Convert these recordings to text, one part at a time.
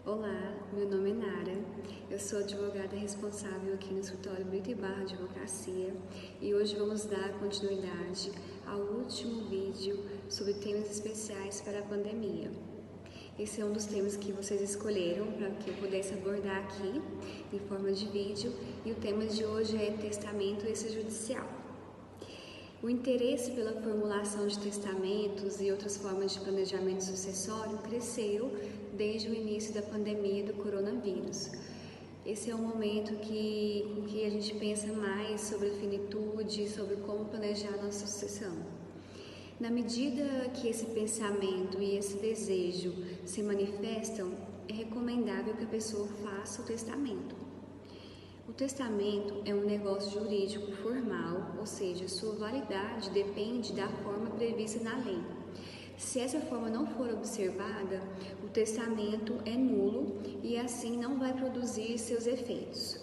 Olá, meu nome é Nara, eu sou advogada responsável aqui no escritório Brito e Barra Advocacia e hoje vamos dar continuidade ao último vídeo sobre temas especiais para a pandemia. Esse é um dos temas que vocês escolheram para que eu pudesse abordar aqui em forma de vídeo e o tema de hoje é testamento extrajudicial. O interesse pela formulação de testamentos e outras formas de planejamento sucessório cresceu desde o início da pandemia do coronavírus. Esse é um momento que a gente pensa mais sobre a finitude, sobre como planejar a nossa sucessão. Na medida que esse pensamento e esse desejo se manifestam, é recomendável que a pessoa faça o testamento. O testamento é um negócio jurídico formal, ou seja, sua validade depende da forma prevista na lei. Se essa forma não for observada, o testamento é nulo e assim não vai produzir seus efeitos.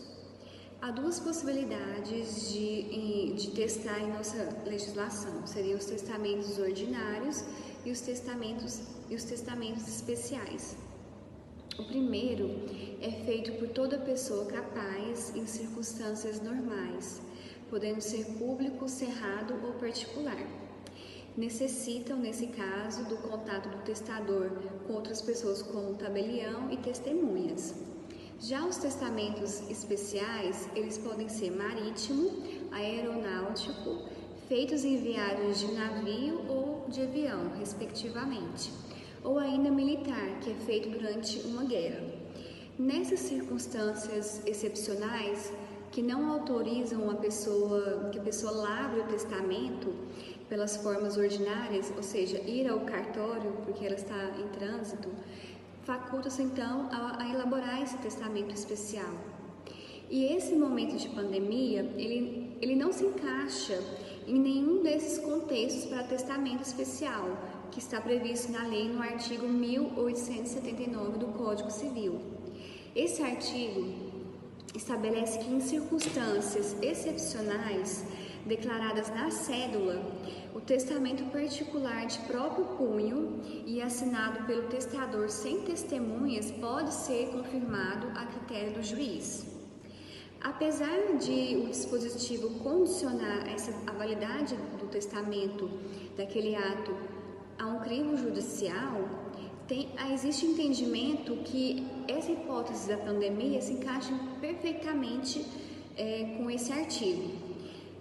Há duas possibilidades de testar em nossa legislação, seriam os testamentos ordinários e os testamentos especiais. O primeiro é feito por toda pessoa capaz em circunstâncias normais, podendo ser público, cerrado ou particular. Necessitam, nesse caso, do contato do testador com outras pessoas como tabelião e testemunhas. Já os testamentos especiais, eles podem ser marítimo, aeronáutico, feitos em viagens de navio ou de avião, respectivamente, ou ainda militar, que é feito durante uma guerra. Nessas circunstâncias excepcionais, que não autorizam que a pessoa lavre o testamento pelas formas ordinárias, ou seja, ir ao cartório porque ela está em trânsito, faculta-se então a elaborar esse testamento especial. E esse momento de pandemia, ele não se encaixa em nenhum desses contextos para testamento especial, que está previsto na lei no artigo 1879 do Código Civil. Esse artigo estabelece que em circunstâncias excepcionais declaradas na cédula, o testamento particular de próprio punho e assinado pelo testador sem testemunhas pode ser confirmado a critério do juiz. Apesar de o dispositivo condicionar a validade do testamento daquele ato a um crivo judicial, existe entendimento que essa hipótese da pandemia se encaixa perfeitamente com esse artigo.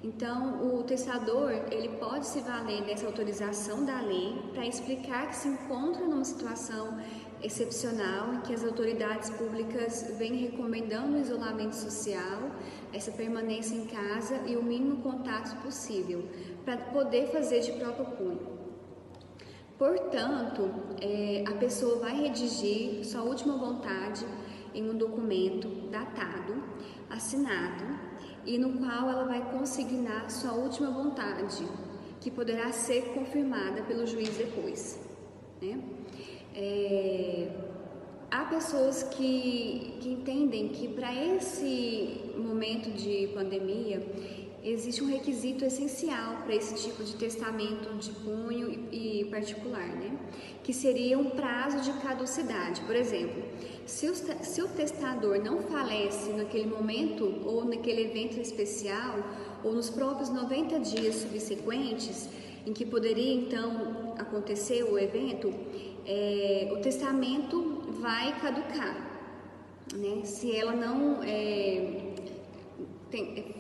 Então, o testador ele pode se valer dessa autorização da lei para explicar que se encontra numa situação excepcional em que as autoridades públicas vêm recomendando o isolamento social, essa permanência em casa e o mínimo contato possível, para poder fazer de próprio punho. Portanto, a pessoa vai redigir sua última vontade em um documento datado, assinado, e no qual ela vai consignar sua última vontade, que poderá ser confirmada pelo juiz depois, né? Há pessoas que entendem que para esse momento de pandemia existe um requisito essencial para esse tipo de testamento de punho e particular, né? Que seria um prazo de caducidade. Por exemplo, se o testador não falece naquele momento ou naquele evento especial ou nos próprios 90 dias subsequentes em que poderia então acontecer o evento, o testamento vai caducar, né? Se ela não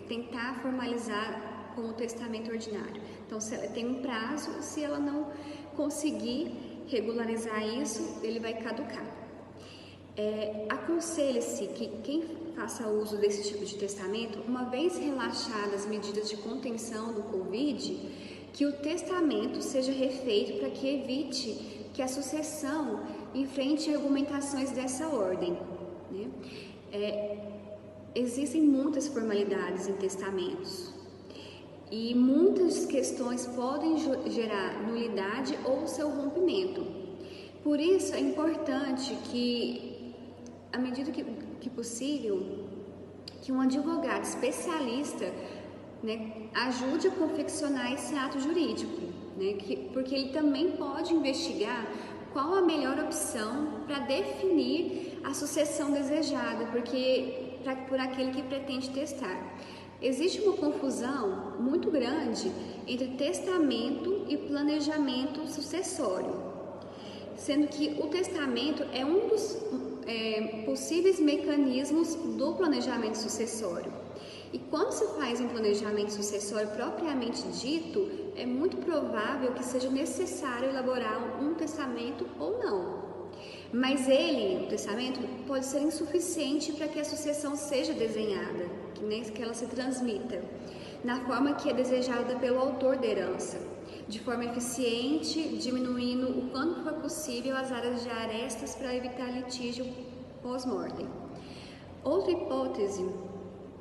tentar formalizar como testamento ordinário. Então, se ela tem um prazo, se ela não conseguir regularizar isso, ele vai caducar. Aconselha-se que quem faça uso desse tipo de testamento, uma vez relaxadas as medidas de contenção do Covid, que o testamento seja refeito para que evite que a sucessão enfrente argumentações dessa ordem, né? Existem muitas formalidades em testamentos e muitas questões podem gerar nulidade ou seu rompimento. Por isso é importante que, à medida que possível, que um advogado especialista, né, ajude a confeccionar esse ato jurídico, né, porque ele também pode investigar qual a melhor opção para definir a sucessão desejada, por aquele que pretende testar. Existe uma confusão muito grande entre testamento e planejamento sucessório, sendo que o testamento é um dos possíveis mecanismos do planejamento sucessório. E quando se faz um planejamento sucessório propriamente dito, é muito provável que seja necessário elaborar um testamento ou não. Mas o testamento, pode ser insuficiente para que a sucessão seja desenhada, que ela se transmita, na forma que é desejada pelo autor da herança, de forma eficiente, diminuindo o quanto for possível as áreas de arestas para evitar litígio pós-mortem. Outra hipótese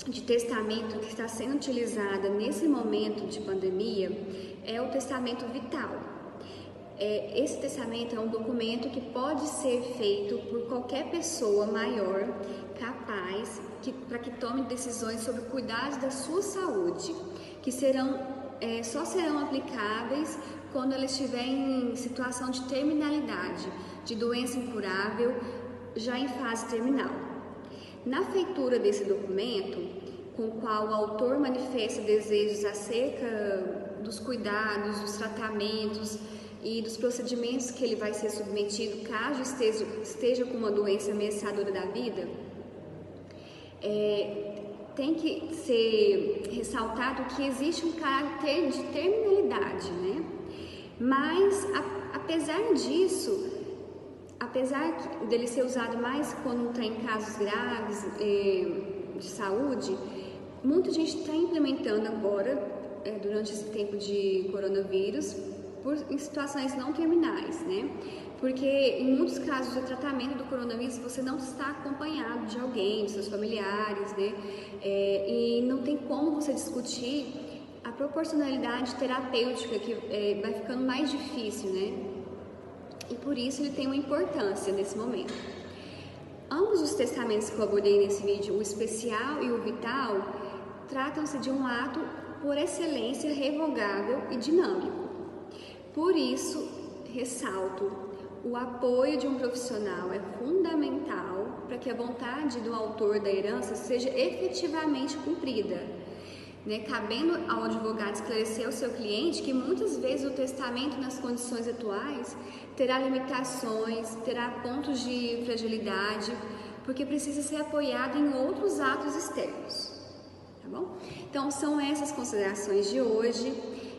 de testamento que está sendo utilizada nesse momento de pandemia é o testamento vital. Esse testamento é um documento que pode ser feito por qualquer pessoa maior capaz para que tome decisões sobre cuidados da sua saúde, que só serão aplicáveis quando ela estiver em situação de terminalidade, de doença incurável, já em fase terminal. Na feitura desse documento, com o qual o autor manifesta desejos acerca dos cuidados, dos tratamentos e dos procedimentos que ele vai ser submetido caso esteja com uma doença ameaçadora da vida, tem que ser ressaltado que existe um caráter de terminalidade, né? Mas, apesar disso, apesar dele ser usado mais quando está em casos graves de saúde, muita gente está implementando agora, durante esse tempo de coronavírus, em situações não terminais, né? Porque em muitos casos do tratamento do coronavírus você não está acompanhado de alguém, de seus familiares, né? E não tem como você discutir a proporcionalidade terapêutica, que vai ficando mais difícil, né? E por isso ele tem uma importância nesse momento. Ambos os testamentos que eu abordei nesse vídeo, o especial e o vital, tratam-se de um ato por excelência revogável e dinâmico. Por isso, ressalto, o apoio de um profissional é fundamental para que a vontade do autor da herança seja efetivamente cumprida, né? Cabendo ao advogado esclarecer ao seu cliente que muitas vezes o testamento nas condições atuais terá limitações, terá pontos de fragilidade, porque precisa ser apoiado em outros atos externos, tá bom? Então são essas considerações de hoje.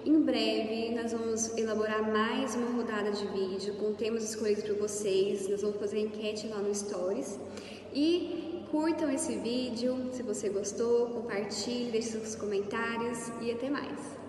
Em breve nós vamos elaborar mais uma rodada de vídeo com temas escolhidos por vocês. Nós vamos fazer enquete lá no Stories. E curtam esse vídeo, se você gostou, compartilhe, deixe seus comentários e até mais!